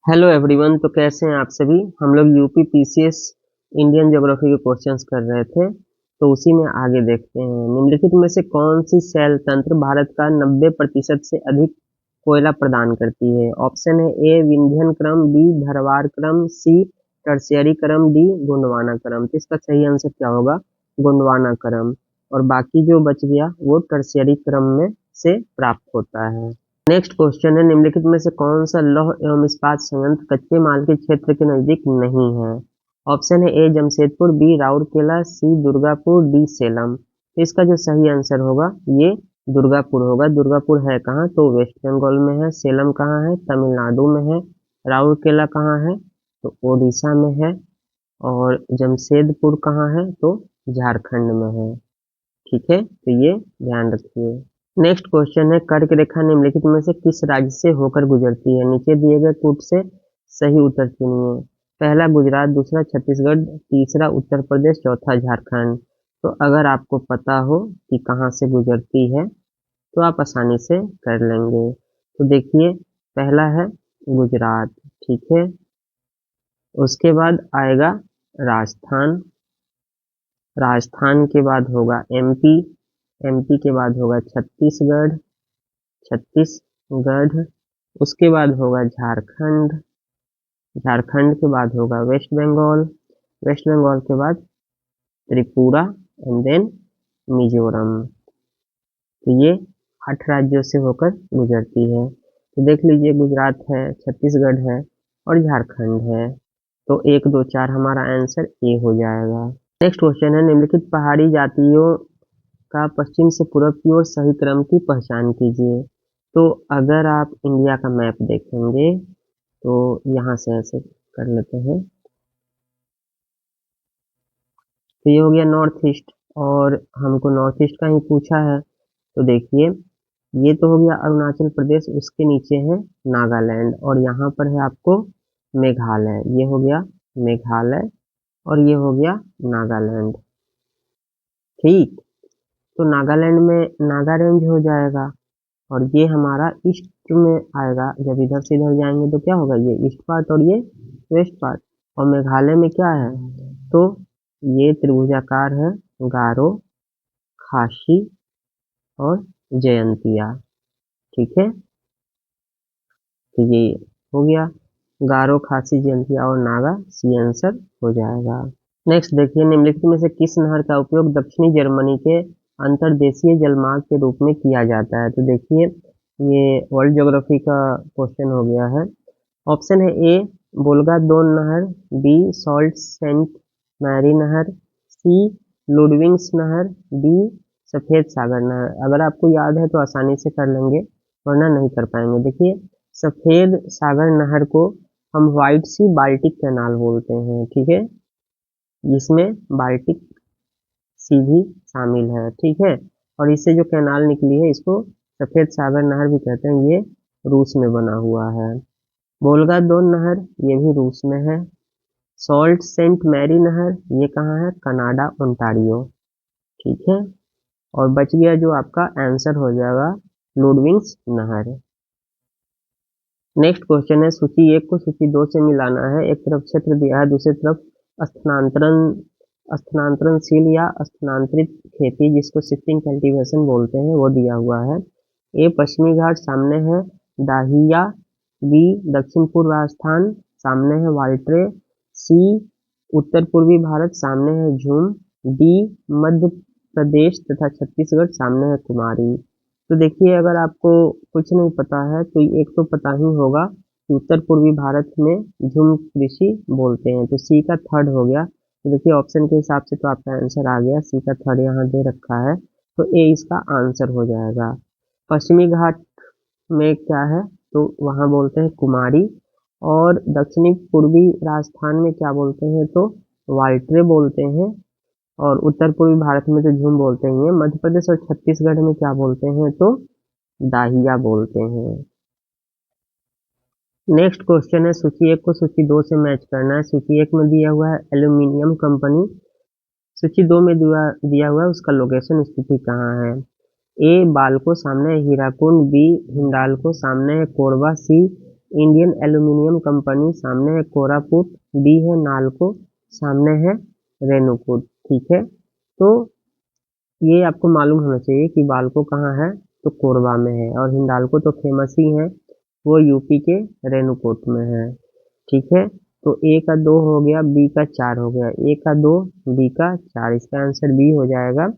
Hello everyone. तो कैसे हैं आप सभी। हम लोग यूपी पीसीएस इंडियन ज्योग्राफी के क्वेश्चंस कर रहे थे, तो उसी में आगे देखते हैं। निम्नलिखित में से कौन सी शैल तंत्र भारत का 90% से अधिक कोयला प्रदान करती है। ऑप्शन है ए विंध्यन क्रम, बी भरवार क्रम, सी टर्शियरी क्रम, डी गोंडवाना क्रम। तो इसका सही आंसर क्या होगा? गोंडवाना क्रम। और बाकी जो बच गया वो टर्शियरी क्रम में से प्राप्त होता है। नेक्स्ट क्वेश्चन है, निम्नलिखित में से कौन सा लौह एवं इस्पात संयंत्र कच्चे माल के क्षेत्र के नजदीक नहीं है। ऑप्शन है ए जमशेदपुर, बी राउरकेला, सी दुर्गापुर, डी सेलम। तो इसका जो सही आंसर होगा ये दुर्गापुर होगा। दुर्गापुर है कहाँ? तो वेस्ट बंगाल में है। सेलम कहाँ है? तमिलनाडु में है। राउरकेला कहाँ है? तो ओडिशा में है। और जमशेदपुर कहाँ है? तो झारखंड में है। ठीक है, तो ये ध्यान रखिए। नेक्स्ट क्वेश्चन है, कर्क रेखा निम्नलिखित में से किस राज्य से होकर गुजरती है। नीचे दिए गए कूट से सही उत्तर चुनिए। पहला गुजरात, दूसरा छत्तीसगढ़, तीसरा उत्तर प्रदेश, चौथा झारखंड। तो अगर आपको पता हो कि कहाँ से गुजरती है तो आप आसानी से कर लेंगे। तो देखिए, पहला है गुजरात, ठीक है। उसके बाद आएगा राजस्थान, राजस्थान के बाद होगा एमपी, एमपी के बाद होगा छत्तीसगढ़, छत्तीसगढ़। उसके बाद होगा झारखंड, झारखंड के बाद होगा वेस्ट बंगाल, वेस्ट बंगाल के बाद त्रिपुरा एंड देन मिजोरम। तो ये 8 राज्यों से होकर गुजरती है। तो देख लीजिए, गुजरात है, छत्तीसगढ़ है और झारखंड है। तो 1 2 4 हमारा आंसर ए हो जाएगा। नेक्स्ट क्वेश्चन है, निम्नलिखित पहाड़ी जातियों का पश्चिम से पूर्व की ओर सही क्रम की पहचान कीजिए। तो अगर आप इंडिया का मैप देखेंगे तो यहाँ से ऐसे कर लेते हैं। तो ये हो गया नॉर्थ ईस्ट, और हमको नॉर्थ ईस्ट का ही पूछा है। तो देखिए, ये तो हो गया अरुणाचल प्रदेश, उसके नीचे है नागालैंड, और यहाँ पर है आपको मेघालय। ये हो गया मेघालय और ये हो गया नागालैंड। ठीक, तो नागालैंड में नागा रेंज हो जाएगा, और ये हमारा ईस्ट में आएगा। जब इधर से इधर जाएंगे तो क्या होगा? ये ईस्ट पार्ट और ये वेस्ट पार्ट। और मेघालय में क्या है? तो ये त्रिभुजाकार है, गारो, खासी और जयंतिया। ठीक है, तो ये हो गया गारो, खासी, जयंतिया और नागा। सी आंसर हो जाएगा। नेक्स्ट देखिए, निम्नलिखित में से किस नहर का उपयोग दक्षिणी जर्मनी के अंतर्देशीय जलमार्ग के रूप में किया जाता है। तो देखिए, ये वर्ल्ड ज्योग्राफी का क्वेश्चन हो गया है। ऑप्शन है ए वोल्गा दोन नहर, बी सॉल्ट सेंट मैरी नहर, सी लुडविग्स नहर, डी सफेद सागर नहर। अगर आपको याद है तो आसानी से कर लेंगे, वरना नहीं कर पाएंगे। देखिए, सफेद सागर नहर को हम व्हाइट सी बाल्टिक कैनाल बोलते हैं, ठीक है। जिसमें बाल्टिक सी भी शामिल है, ठीक है। और इससे जो कैनाल निकली है इसको सफेद सागर नहर भी कहते हैं। ये रूस में बना हुआ है। वोल्गा दोन नहर, ये भी रूस में है। सॉल्ट सेंट मैरी नहर, ये कहाँ है? Canada, Ontario. ठीक है, और बच गया जो आपका आंसर हो जाएगा लुडविग्स नहर। नेक्स्ट क्वेश्चन है, सूची 1 को सूची 2 से मिलाना है। एक तरफ क्षेत्र दिया है, दूसरी तरफ स्थानांतरण, स्थानांतरणशील या स्थानांतरित खेती, जिसको शिफ्टिंग कल्टीवेशन बोलते हैं, वो दिया हुआ है। ए पश्चिमी घाट, सामने है दाहिया। बी दक्षिण पूर्व राजस्थान, सामने है वाल्ट्रे। सी उत्तर पूर्वी भारत, सामने है झूम। डी मध्य प्रदेश तथा छत्तीसगढ़, सामने है कुमारी। तो देखिए, अगर आपको कुछ नहीं पता है तो एक तो पता ही होगा कि उत्तर पूर्वी भारत में झूम कृषि बोलते हैं। तो सी का थर्ड हो गया। तो देखिए, ऑप्शन के हिसाब से तो आपका आंसर आ गया, सी का थर्ड यहाँ दे रखा है, तो ए इसका आंसर हो जाएगा। पश्चिमी घाट में क्या है? तो वहाँ बोलते हैं कुमारी। और दक्षिणी पूर्वी राजस्थान में क्या बोलते हैं? तो वाल्ट्रे बोलते हैं। और उत्तर पूर्वी भारत में तो झूम बोलते ही हैं। मध्य प्रदेश और छत्तीसगढ़ में क्या बोलते हैं? तो दाहिया बोलते हैं। नेक्स्ट क्वेश्चन है, सूची 1 को सूची 2 से मैच करना है। सूची 1 में दिया हुआ है एल्यूमिनियम कंपनी, सूची 2 में दिया हुआ है उसका लोकेशन स्थिति कहाँ है। ए बालको, सामने है हीराकुंड। बी हिंडाल्को, सामने है कोरबा। सी इंडियन एल्यूमिनियम कंपनी, सामने है कोरापुट, डी है नालको, सामने है रेणुकूट। ठीक है, तो ये आपको मालूम होना चाहिए कि बाल्को कहाँ है, तो कोरबा में है, और हिंडाल्को तो फेमस ही है, वो यूपी के रेणुकूट में है। ठीक है, तो ए का 2 हो गया, बी का 4 हो गया, ए का 2, बी का 4, इसका आंसर बी हो जाएगा।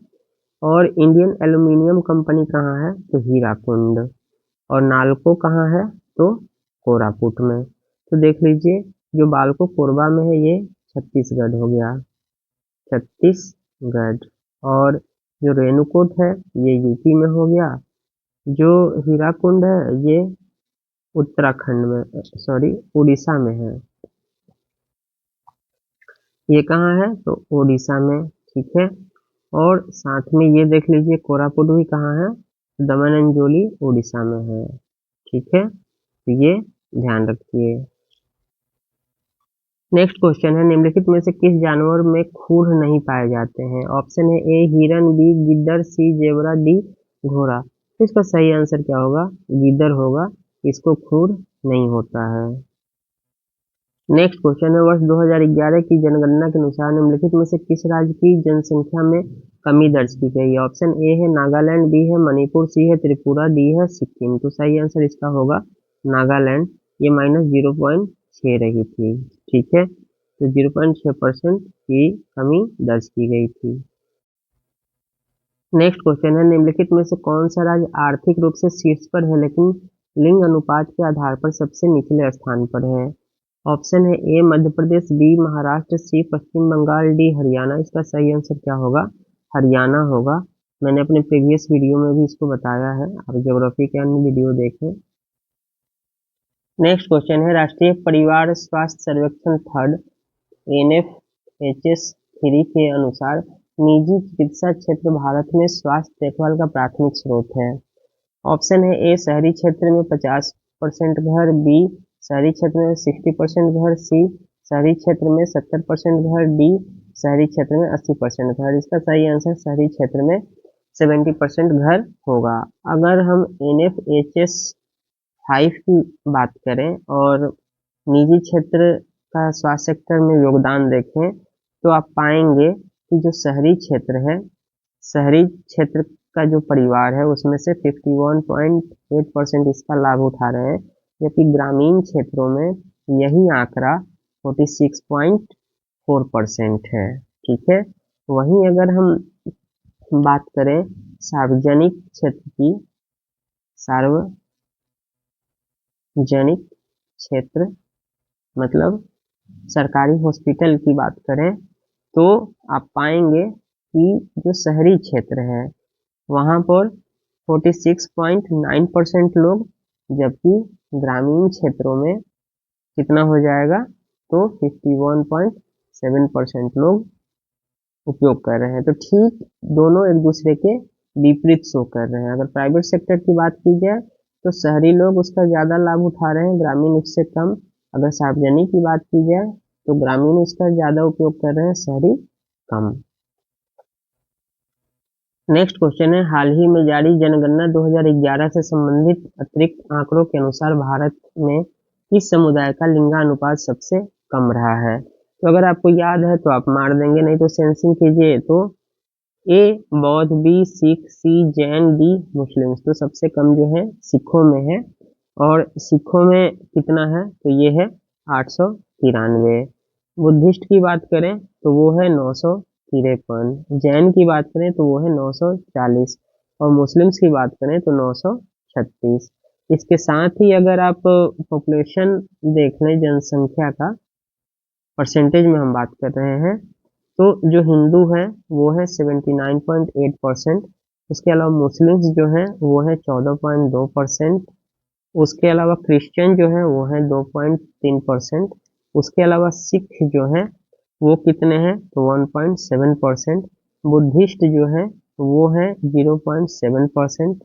और इंडियन एल्यूमिनियम कंपनी कहाँ है, तो हीराकुंड, और नालको कहाँ है, तो कोरापुट में। तो देख लीजिए, जो बाल्को कोरबा में है ये छत्तीसगढ़ हो गया, छत्तीसगढ़, और जो रेणुकूट है ये यूपी में हो गया, जो हीराकुंड है ये उत्तराखंड में, सॉरी उड़ीसा में है। ये कहाँ है, तो उड़ीसा में। ठीक है, और साथ में ये देख लीजिए कोरापुट भी कहाँ है, दमन एंड जोली उड़ीसा में है। ठीक है, तो ये ध्यान रखिए। नेक्स्ट क्वेश्चन है, निम्नलिखित में से किस जानवर में खुर नहीं पाए जाते हैं? ऑप्शन है ए हिरन, बी गिद्दर, सी जेबरा, डी घोड़ा। तो इसका सही आंसर क्या होगा, गिद्दर होगा, इसको खुर नहीं होता है। नेक्स्ट क्वेश्चन है, वर्ष 2011 की जनगणना के अनुसार निम्नलिखित में से किस राज्य की जनसंख्या में कमी दर्ज की गई है? ऑप्शन ए है नागालैंड, बी है मणिपुर, सी है त्रिपुरा, डी है सिक्किम। तो सही आंसर इसका होगा नागालैंड, ये -0.6 रही थी। ठीक है, तो 0.6% की कमी दर्ज की गई थी। नेक्स्ट क्वेश्चन है, निम्नलिखित में से कौन सा राज्य आर्थिक रूप से शीर्ष पर है लेकिन लिंग अनुपात के आधार पर सबसे निचले स्थान पर है? ऑप्शन है ए मध्य प्रदेश, बी महाराष्ट्र, सी पश्चिम बंगाल, डी हरियाणा। इसका सही आंसर क्या होगा, हरियाणा होगा। मैंने अपने प्रीवियस वीडियो में भी इसको बताया है, आप ज्योग्राफी के अन्य वीडियो देखें। नेक्स्ट क्वेश्चन है, राष्ट्रीय परिवार स्वास्थ्य सर्वेक्षण थर्ड NFHS 3 के अनुसार निजी चिकित्सा क्षेत्र भारत में स्वास्थ्य देखभाल का प्राथमिक स्रोत है। ऑप्शन है ए शहरी क्षेत्र में 50% घर, बी शहरी क्षेत्र में 60% घर, सी शहरी क्षेत्र में 70% घर, डी शहरी क्षेत्र में 80% घर। इसका सही आंसर शहरी क्षेत्र में 70% घर होगा। अगर हम NFHS 5 की बात करें और निजी क्षेत्र का स्वास्थ्य सेक्टर में योगदान देखें, तो आप पाएंगे कि जो शहरी क्षेत्र है, शहरी क्षेत्र का जो परिवार है उसमें से 51.8% इसका लाभ उठा रहे हैं, जबकि ग्रामीण क्षेत्रों में यही आंकड़ा 46.4% है। ठीक है, वहीं अगर हम बात करें सार्वजनिक क्षेत्र की, सार्वजनिक क्षेत्र मतलब सरकारी हॉस्पिटल की बात करें, तो आप पाएंगे कि जो शहरी क्षेत्र है वहाँ पर 46.9% लोग, जबकि ग्रामीण क्षेत्रों में कितना हो जाएगा, तो 51.7% लोग उपयोग कर रहे हैं। तो ठीक दोनों एक दूसरे के विपरीत शो कर रहे हैं। अगर प्राइवेट सेक्टर की बात की जाए तो शहरी लोग उसका ज़्यादा लाभ उठा रहे हैं, ग्रामीण उससे कम। अगर सार्वजनिक की बात की जाए तो ग्रामीण उसका ज़्यादा उपयोग कर रहे हैं, शहरी कम। नेक्स्ट क्वेश्चन है, हाल ही में जारी जनगणना 2011 से संबंधित अतिरिक्त आंकड़ों के अनुसार भारत में किस समुदाय का लिंगानुपात सबसे कम रहा है? तो अगर आपको याद है तो आप मार देंगे, नहीं तो सेंसिंग कीजिए। तो ए बौद्ध, बी सिख, सी जैन, डी मुस्लिम्स। तो सबसे कम जो है सिखों में है, और सिखों में कितना है, तो ये है 893। बुद्धिस्ट की बात करें तो वो है 953, जैन की बात करें तो वो है 940, और मुस्लिम्स की बात करें तो 936। इसके साथ ही अगर आप पॉपुलेशन देख लें, जनसंख्या का परसेंटेज में हम बात कर रहे हैं, तो जो हिंदू है वो है 79.8%, उसके अलावा मुस्लिम्स जो है वो है 14.2%, उसके अलावा क्रिश्चियन जो है वो है 2.3%, उसके अलावा सिख जो है वो कितने हैं, तो 1.7%, बुद्धिस्ट जो है वो है 0.7%,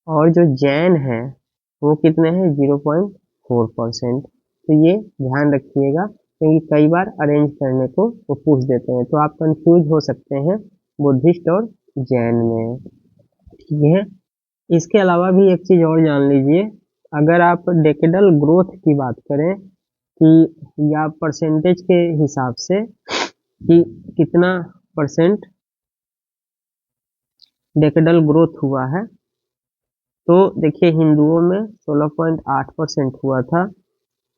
और जो जैन है वो कितने हैं, 0.4%। तो ये ध्यान रखिएगा, क्योंकि कई बार अरेंज करने को वो पूछ देते हैं, तो आप कंफ्यूज हो सकते हैं बुद्धिस्ट और जैन में। ठीक है, इसके अलावा भी एक चीज़ और जान लीजिए, अगर आप डेकेडल ग्रोथ की बात करें कि या परसेंटेज के हिसाब से कि कितना परसेंट डेकेडल ग्रोथ हुआ है, तो देखिए हिंदुओं में 16.8% हुआ था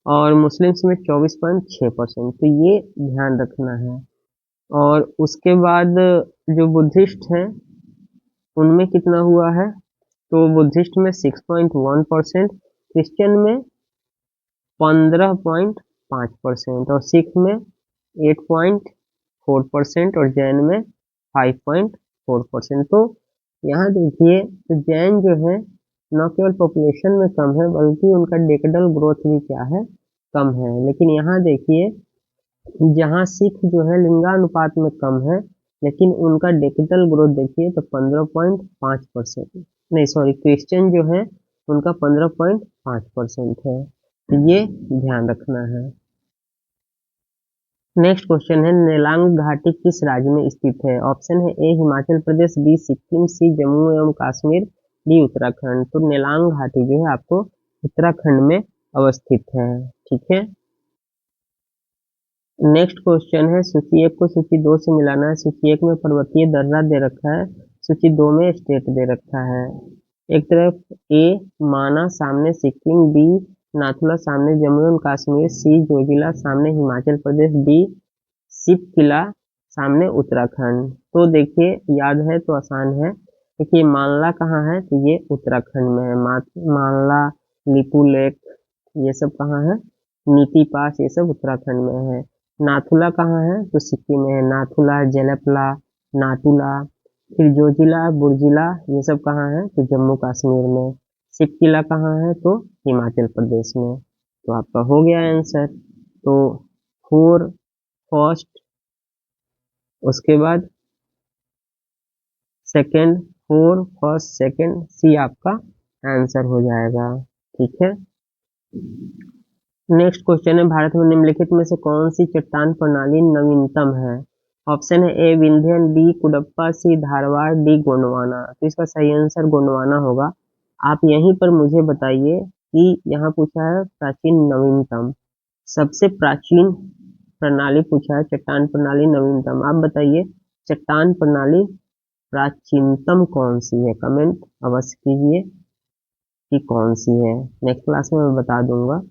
और मुस्लिम्स में 24.6%, तो ये ध्यान रखना है। और उसके बाद जो बुद्धिस्ट हैं उनमें कितना हुआ है, तो बुद्धिस्ट में 6.1%, क्रिश्चियन में 15.5% और सिख में 8.4% और जैन में 5.4%। तो यहाँ देखिए तो जैन जो है न केवल पॉपुलेशन में कम है बल्कि उनका डेकेडल ग्रोथ भी क्या है, कम है। लेकिन यहाँ देखिए जहाँ सिख जो है लिंगानुपात में कम है लेकिन उनका डेकेडल ग्रोथ देखिए तो 15.5%, नहीं सॉरी, क्रिश्चियन जो है उनका 15.5% है, तो ये ध्यान रखना है। नेक्स्ट क्वेश्चन है नेलांग घाटी किस राज्य में स्थित है? ऑप्शन है ए हिमाचल प्रदेश, बी सिक्किम, सी जम्मू एवं कश्मीर, डी उत्तराखंड। तो नेलांग घाटी जो है आपको उत्तराखंड में अवस्थित है, ठीक है। नेक्स्ट क्वेश्चन है सूची 1 को सूची 2 से मिलाना है। सूची 1 में पर्वतीय दर्रा दे रखा है, सूची 2 में स्टेट दे रखा है। एक तरफ ए माना सामने सिक्किम, बी नाथुला सामने जम्मू एंड कश्मीर, सी जोजिला सामने हिमाचल प्रदेश, डी सिप किला सामने उत्तराखंड। तो देखिए याद है तो आसान है, देखिए मानला कहाँ है, तो ये उत्तराखंड में है। मानला, लिपू लेक, ये सब कहाँ है, नीति पास, ये सब उत्तराखंड में है। नाथुला कहाँ है, तो सिक्किम में है। नाथुला, जेलपला, नाटुला, फिर जोजिला, बुर्जिला, ये सब कहाँ है, तो जम्मू कश्मीर में। सिप किला कहाँ है, तो हिमाचल प्रदेश में। तो आपका हो गया आंसर। तो 4 फर्स्ट, उसके बाद सेकंड, 4 फर्स्ट सेकंड, सी आपका आंसर हो जाएगा, ठीक है। नेक्स्ट क्वेश्चन है भारत में निम्नलिखित में से कौन सी चट्टान प्रणाली नवीनतम है? ऑप्शन है ए विंध्यन, बी कुडप्पा, सी धारवाड़, डी गोंडवाना। तो इसका सही आंसर गोंडवाना होगा। आप यहीं पर मुझे बताइए कि यहाँ पूछा है प्राचीन नवीनतम, सबसे प्राचीन प्रणाली पूछा है, चट्टान प्रणाली नवीनतम। आप बताइए चट्टान प्रणाली प्राचीनतम कौन सी है, कमेंट अवश्य कीजिए कि कौन सी है। नेक्स्ट क्लास में मैं बता दूंगा।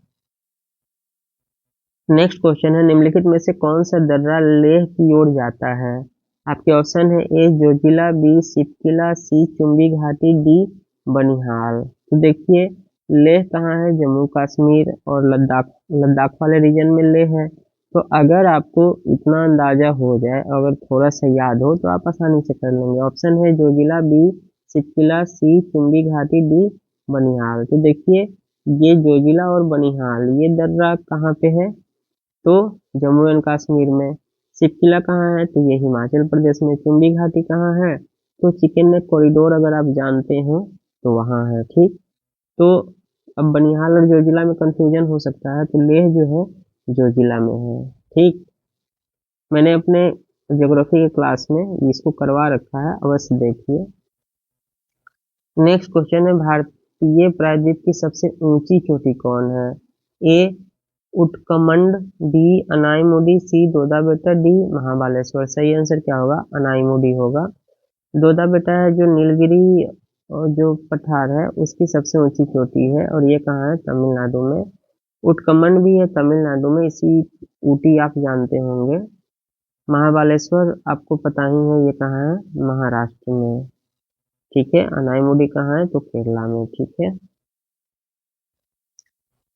नेक्स्ट क्वेश्चन है निम्नलिखित में से कौन सा दर्रा लेह की ओर जाता है? आपके ऑप्शन है ए जोजिला, बी सिपकिला, सी चुम्बी घाटी, डी बनिहाल। तो देखिए लेह कहाँ है, जम्मू कश्मीर और लद्दाख, लद्दाख वाले रीजन में लेह है। तो अगर आपको इतना अंदाजा हो जाए, अगर थोड़ा सा याद हो तो आप आसानी से कर लेंगे। ऑप्शन है जोजिला, बी सिपकिला, सी चुम्बी घाटी, डी बनिहाल। तो देखिए ये जोजिला और बनिहाल ये दर्रा कहाँ पे है, तो जम्मू एंड कश्मीर में। सिपकिला कहाँ है, तो ये हिमाचल प्रदेश में। चुम्बी घाटी कहाँ है, तो चिकन नेक कॉरिडोर अगर आप जानते हो तो वहाँ है, ठीक। तो अब बनिहाल और जोजिला में कंफ्यूजन हो सकता है, तो लेह जो है जोजिला में है, ठीक। मैंने अपने ज्योग्राफी के क्लास में इसको करवा रखा है, अवश्य देखिए। नेक्स्ट क्वेश्चन है भारतीय प्रायद्वीप की सबसे ऊंची चोटी कौन है? ए उटकमंड, बी अनाईमुडी, सी दोदा बेटा, डी महाबालेश्वर। सही आंसर क्या होगा, अनाईमुडी होगा। दोदा बेटा है जो नीलगिरी और जो पठार है उसकी सबसे ऊंची चोटी है और ये कहाँ है, तमिलनाडु में। उटकमंड भी है तमिलनाडु में, इसी ऊटी आप जानते होंगे। महाबालेश्वर आपको पता ही है ये कहाँ है, महाराष्ट्र में, ठीक है। अनाईमुडी कहाँ है, तो केरला में, ठीक है।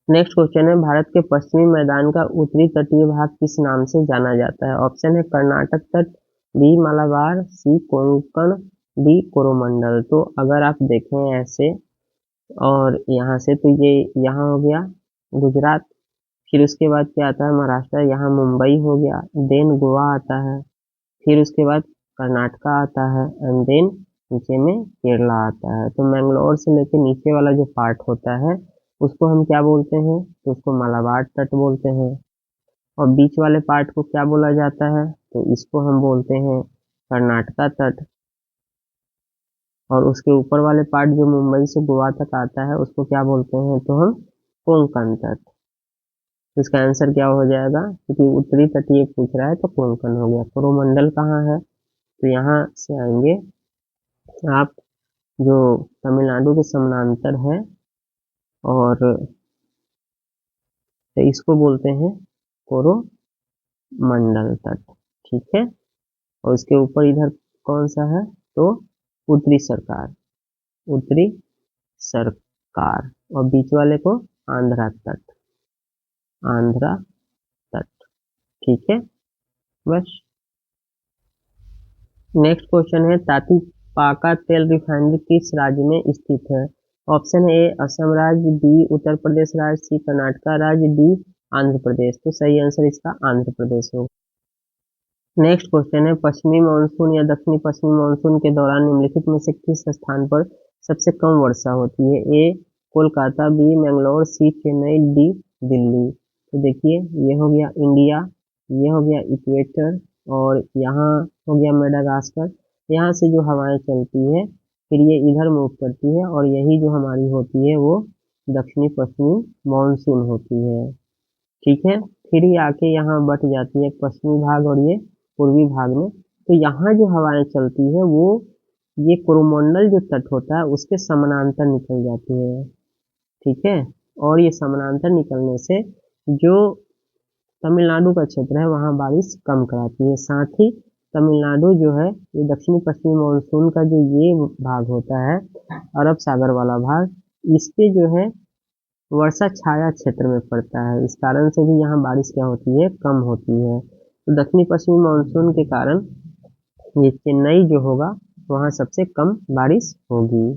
नेक्स्ट क्वेश्चन है भारत के पश्चिमी मैदान का उत्तरी तटीय भाग किस नाम से जाना जाता है? ऑप्शन है कर्नाटक तट, बी मालाबार, सी कोंकण, डी कोरोमंडल। तो अगर आप देखें ऐसे और यहाँ से तो ये यहाँ हो गया गुजरात, फिर उसके बाद क्या आता है महाराष्ट्र, यहाँ मुंबई हो गया, देन गोवा आता है, फिर उसके बाद कर्नाटका आता है एंड देन नीचे में केरला आता है। तो मैंगलोर से लेके नीचे वाला जो पार्ट होता है उसको हम क्या बोलते हैं, तो उसको मालाबार तट बोलते हैं। और बीच वाले पार्ट को क्या बोला जाता है, तो इसको हम बोलते हैं कर्नाटका तट। और उसके ऊपर वाले पार्ट जो मुंबई से गोवा तक आता है उसको क्या बोलते हैं, तो हम कोंकण तट। तो इसका आंसर क्या हो जाएगा, क्योंकि उत्तरी तटीय पूछ रहा है तो कोंकण हो गया। कोरोमंडल कहाँ है, तो यहाँ से आएंगे आप, जो तमिलनाडु के समानांतर है, और तो इसको बोलते हैं कोरोमंडल तट। ठीक है, और इसके ऊपर इधर कौन सा है, तो उत्तरी सरकार, उत्तरी सरकार, और बीच वाले को आंध्रा तट, आंध्रा तट। ठीक है, बस। नेक्स्ट क्वेश्चन है, तातीपाका तेल रिफाइनरी किस राज्य में स्थित है। ऑप्शन ए असम राज्य, बी उत्तर प्रदेश राज्य, सी कर्नाटक राज्य, डी आंध्र प्रदेश। तो सही आंसर इसका आंध्र प्रदेश होगा। नेक्स्ट क्वेश्चन है, पश्चिमी मानसून या दक्षिणी पश्चिमी मानसून के दौरान निम्नलिखित में से किस स्थान पर सबसे कम वर्षा होती है। ए कोलकाता, बी मैंगलोर, सी चेन्नई, डी दिल्ली। तो देखिए, ये हो गया इंडिया, ये हो गया इक्वेटर, और यहाँ हो गया मेडागास्कर। यहाँ से जो हवाएं चलती है फिर ये इधर मूव करती है, और यही जो हमारी होती है वो दक्षिणी पश्चिमी मानसून होती है। ठीक है, फिर ये आके यहाँ बट जाती है पश्चिमी भाग और ये पूर्वी भाग में। तो यहाँ जो हवाएं चलती है वो ये कोरोमंडल जो तट होता है उसके समानांतर निकल जाती है। ठीक है, और ये समानांतर निकलने से जो तमिलनाडु का क्षेत्र है वहाँ बारिश कम कराती है। साथ ही तमिलनाडु जो है ये दक्षिणी पश्चिमी मानसून का जो ये भाग होता है, अरब सागर वाला भाग, इसके जो है वर्षा छाया क्षेत्र में पड़ता है। इस कारण से भी यहाँ बारिश क्या होती है, कम होती है। तो दक्षिणी पश्चिमी मानसून के कारण ये चेन्नई जो होगा वहाँ सबसे कम बारिश होगी।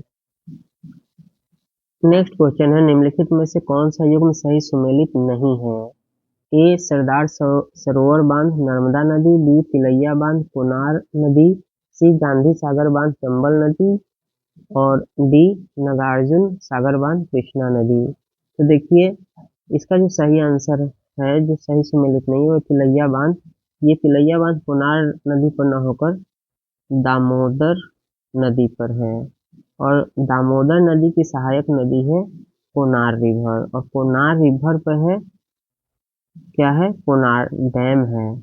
नेक्स्ट क्वेश्चन है, निम्नलिखित में से कौन सा युग्म सही सुमेलित नहीं है। ए सरदार सरोवर बांध नर्मदा नदी, बी तिलैया बांध कोनार नदी, सी गांधी सागर बांध चंबल नदी, और डी नागार्जुन सागर बांध कृष्णा नदी। तो देखिए, इसका जो सही आंसर है, जो सही सुमेलित नहीं है, वो तिलैया बांध। ये तिलैया बांध कोनार नदी पर न होकर दामोदर नदी पर है, और दामोदर नदी की सहायक नदी है कोनार रिवर, और कोनार रिवर पर है क्या है, कोनार डैम है,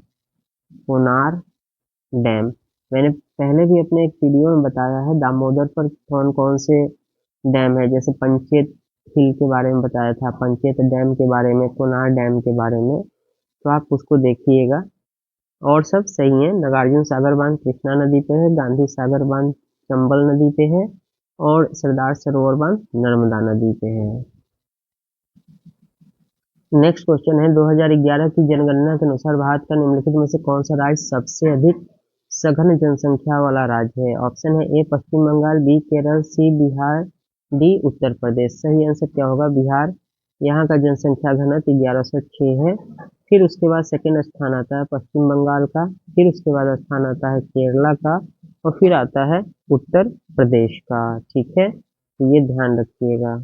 कोनार डैम। मैंने पहले भी अपने एक वीडियो में बताया है दामोदर पर कौन कौन से डैम है, जैसे पंचेत हिल के बारे में बताया था, पंचेत डैम के बारे में, कोनार डैम के बारे में, तो आप उसको देखिएगा। और सब सही है, नागार्जुन सागर बांध कृष्णा नदी पे है, गांधी सागर बांध चंबल नदी पे है, और सरदार सरोवर बांध नर्मदा नदी पे है। नेक्स्ट क्वेश्चन है, 2011 की जनगणना के अनुसार भारत का निम्नलिखित में से कौन सा राज्य सबसे अधिक सघन जनसंख्या वाला राज्य है। ऑप्शन है ए पश्चिम बंगाल, बी केरल, सी बिहार, डी उत्तर प्रदेश। सही आंसर क्या होगा, बिहार। यहाँ का जनसंख्या घनत्व 1106 है। फिर उसके बाद सेकेंड स्थान आता है पश्चिम बंगाल का, फिर उसके बाद स्थान आता है केरला का, और फिर आता है उत्तर प्रदेश का। ठीक है, तो ये ध्यान रखिएगा।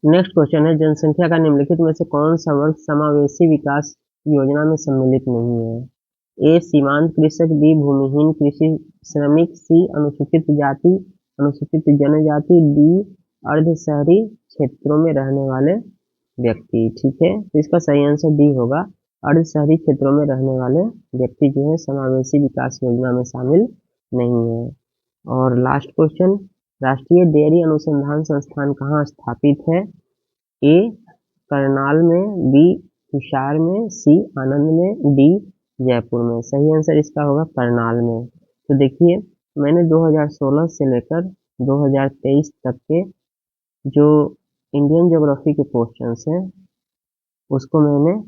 नेक्स्ट क्वेश्चन है, जनसंख्या का निम्नलिखित में से कौन सा वर्ग समावेशी विकास योजना में सम्मिलित नहीं है। ए सीमांत कृषक, बी भूमिहीन कृषि श्रमिक, सी अनुसूचित जाति अनुसूचित जनजाति, डी अर्ध शहरी क्षेत्रों में रहने वाले व्यक्ति। ठीक है, तो इसका सही आंसर डी होगा, अर्ध शहरी क्षेत्रों में रहने वाले व्यक्ति जो है समावेशी विकास योजना में शामिल नहीं है। और लास्ट क्वेश्चन, राष्ट्रीय डेयरी अनुसंधान संस्थान कहाँ स्थापित है। ए करनाल में, बी हिसार में, सी आनंद में, डी जयपुर में। सही आंसर इसका होगा करनाल में। तो देखिए, मैंने 2016 से लेकर 2023 तक के जो इंडियन ज्योग्राफी के क्वेश्चंस हैं उसको मैंने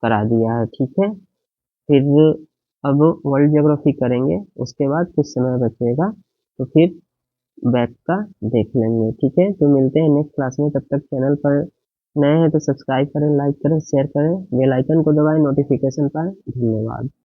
करा दिया है। ठीक है, फिर अब वर्ल्ड ज्योग्राफी करेंगे, उसके बाद कुछ समय बचेगा तो फिर बैक का देख लेंगे। ठीक है, तो मिलते हैं नेक्स्ट क्लास में। तब तक चैनल पर नए हैं तो सब्सक्राइब करें, लाइक करें, शेयर करें, बेल आइकन को दबाएं नोटिफिकेशन पाएं। धन्यवाद।